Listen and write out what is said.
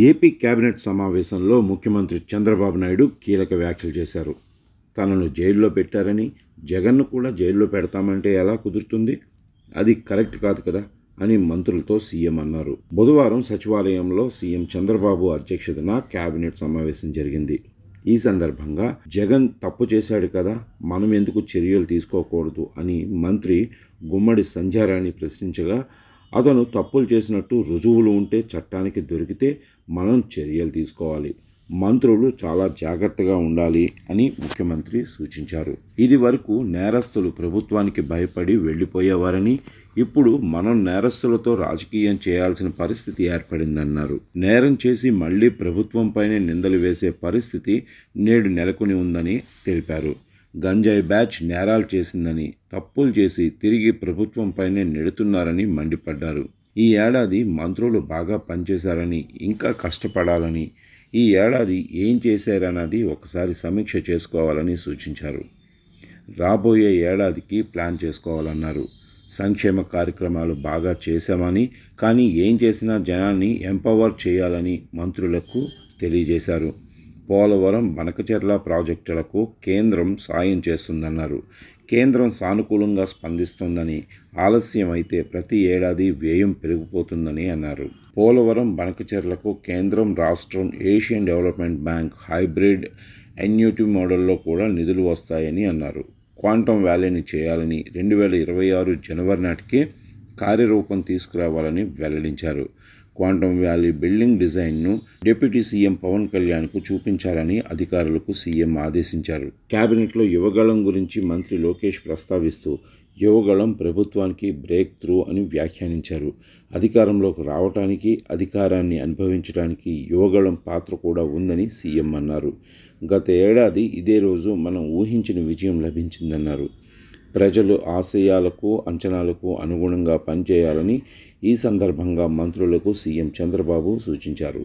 AP cabinet సమావేశంలో ముఖ్యమంత్రి చంద్రబాబు నాయుడు కీలక వ్యాఖ్యలు చేశారు. తనను జైల్లో పెట్టారని, జగన్ను కూడా జైల్లో పెడతామంటే ఎలా కుదురుతుంది? అది కరెక్ట్ కాదు కదా అని మంత్రులతో సీఎం అన్నారు. బుధవారం సచివాలయంలో సీఎం చంద్రబాబు అధ్యక్షతన కేబినెట్ సమావేశం జరిగింది. ఈ సందర్భంగా జగన్ తప్పు చేశాడు కదా, మనం ఎందుకు చర్యలు తీసుకోకూడదు అని మంత్రి గుమ్మడి సంధ్యారాణి ప్రశ్నించగా, అతను తప్పులు చేసినట్టు రుజువులు ఉంటే చట్టానికి దొరికితే మనం చర్యలు తీసుకోవాలి. మంత్రులు చాలా జాగ్రత్తగా ఉండాలి అని ముఖ్యమంత్రి సూచించారు. ఇది వరకు నేరస్తులు ప్రభుత్వానికి భయపడి వెళ్ళిపోయేవారని, ఇప్పుడు మనం నేరస్తులతో రాజకీయం చేయాల్సిన పరిస్థితి ఏర్పడిందన్నారు. నేరం చేసి మళ్లీ ప్రభుత్వంపైనే నిందలు వేసే పరిస్థితి నేడు నెలకొని ఉందని తెలిపారు. గంజాయి బ్యాచ్ నేరాలు చేసిందని, తప్పులు చేసి తిరిగి ప్రభుత్వంపైనే నెడుతున్నారని మండిపడ్డారు. ఈ ఏడాది మంత్రులు బాగా పనిచేశారని, ఇంకా కష్టపడాలని, ఈ ఏడాది ఏం చేశారన్నది ఒకసారి సమీక్ష చేసుకోవాలని సూచించారు. రాబోయే ఏడాదికి ప్లాన్ చేసుకోవాలన్నారు. సంక్షేమ కార్యక్రమాలు బాగా చేశామని, కానీ ఏం చేసినా జనాన్ని ఎంపవర్ చేయాలని మంత్రులకు తెలియజేశారు. పోలవరం, బనకచెర్ల ప్రాజెక్టులకు కేంద్రం సాయం చేస్తుందన్నారు. కేంద్రం సానుకూలంగా స్పందిస్తోందని, ఆలస్యం అయితే ప్రతి ఏడాది వ్యయం పెరిగిపోతుందని అన్నారు. పోలవరం, బనకచెర్లకు కేంద్రం, రాష్ట్రం ఏషియన్ డెవలప్మెంట్ బ్యాంక్ హైబ్రిడ్ ఎన్యూటీ మోడల్లో కూడా నిధులు వస్తాయని అన్నారు. క్వాంటమ్ వ్యాలీని చేయాలని, 2026 జనవరి నాటికి కార్యరూపం తీసుకురావాలని వెల్లడించారు. క్వాంటమ్ వ్యాలీ బిల్డింగ్ డిజైన్ను డిప్యూటీ సీఎం పవన్ కళ్యాణ్కు చూపించాలని అధికారులకు సీఎం ఆదేశించారు. కేబినెట్లో యువగళం గురించి మంత్రి లోకేష్ ప్రస్తావిస్తూ, యువగళం ప్రభుత్వానికి బ్రేక్ త్రూ అని వ్యాఖ్యానించారు. అధికారంలోకి రావటానికి, అధికారాన్ని అనుభవించడానికి యువగళం పాత్ర కూడా ఉందని సీఎం అన్నారు. గత ఏడాది ఇదే రోజు మనం ఊహించిన విజయం లభించిందన్నారు. ప్రజలు ఆశయాలకు, అంచనాలకు అనుగుణంగా పనిచేయాలని ఈ సందర్భంగా మంత్రులకు సీఎం చంద్రబాబు సూచించారు.